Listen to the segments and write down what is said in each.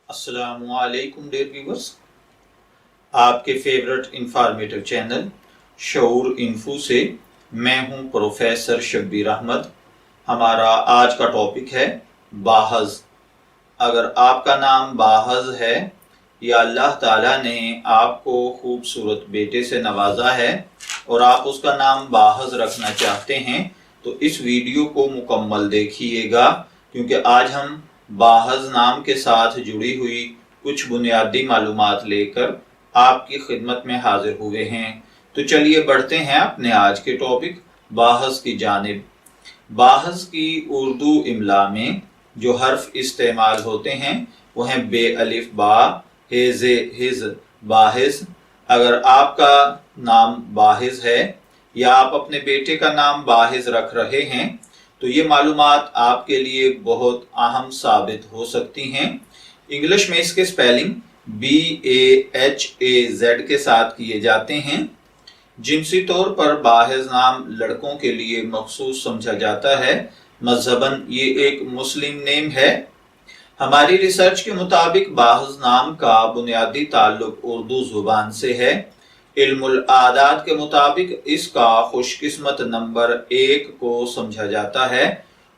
السلام علیکم dear viewers, آپ کے فیورٹ انفارمیٹو چینل شعور انفو سے میں ہوں پروفیسر شبیر احمد۔ ہمارا آج کا ٹاپک ہے باہز۔ اگر آپ کا نام باہز ہے یا اللہ تعالیٰ نے آپ کو خوبصورت بیٹے سے نوازا ہے اور آپ اس کا نام باہز رکھنا چاہتے ہیں تو اس ویڈیو کو مکمل دیکھیے گا، کیونکہ آج ہم باہز نام کے ساتھ جڑی ہوئی کچھ بنیادی معلومات لے کر آپ کی خدمت میں حاضر ہوئے ہیں۔ تو چلیے بڑھتے ہیں اپنے آج کے ٹاپک باہز کی جانب۔ باہز کی اردو املا میں جو حرف استعمال ہوتے ہیں وہ ہیں بے الف با، ہیز ہز، باہز۔ اگر آپ کا نام باہز ہے یا آپ اپنے بیٹے کا نام باہز رکھ رہے ہیں تو یہ معلومات آپ کے لیے بہت اہم ثابت ہو سکتی ہیں۔ انگلش میں اس کے سپیلنگ BAHAZ کے ساتھ کیے جاتے ہیں۔ جنسی طور پر باہز نام لڑکوں کے لیے مخصوص سمجھا جاتا ہے، مذہباً یہ ایک مسلم نیم ہے۔ ہماری ریسرچ کے مطابق باہز نام کا بنیادی تعلق اردو زبان سے ہے۔ علم العادات کے مطابق اس کا خوش قسمت نمبر 1 کو سمجھا جاتا ہے۔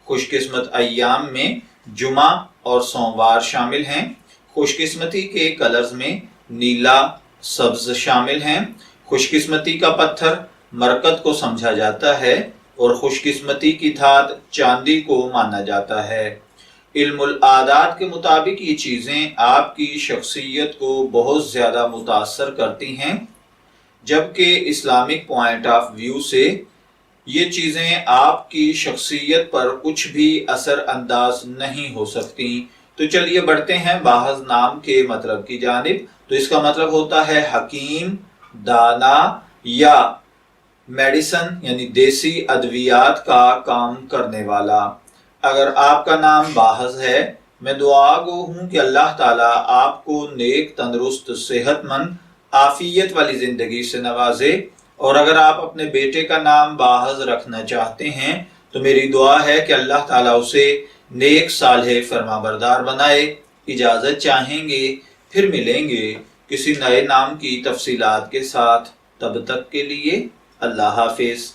خوش قسمت ایام میں جمعہ اور سوموار شامل ہیں۔ خوش قسمتی کے کلرز میں نیلا، سبز شامل ہیں۔ خوش قسمتی کا پتھر مرکت کو سمجھا جاتا ہے اور خوش قسمتی کی دھات چاندی کو مانا جاتا ہے۔ علم العادات کے مطابق یہ چیزیں آپ کی شخصیت کو بہت زیادہ متاثر کرتی ہیں، جبکہ اسلامک پوائنٹ آف ویو سے یہ چیزیں آپ کی شخصیت پر کچھ بھی اثر انداز نہیں ہو سکتی۔ تو چلیے بڑھتے ہیں باہز نام کے مطلب کی جانب۔ تو اس کا مطلب ہوتا ہے حکیم، دانا یا میڈیسن یعنی دیسی ادویات کا کام کرنے والا۔ اگر آپ کا نام باہز ہے، میں دعا گو ہوں کہ اللہ تعالیٰ آپ کو نیک، تندرست، صحت مند، عافیت والی زندگی سے نوازے، اور اگر آپ اپنے بیٹے کا نام باہز رکھنا چاہتے ہیں تو میری دعا ہے کہ اللہ تعالیٰ اسے نیک، صالح، فرمانبردار بنائے۔ اجازت چاہیں گے، پھر ملیں گے کسی نئے نام کی تفصیلات کے ساتھ۔ تب تک کے لیے اللہ حافظ۔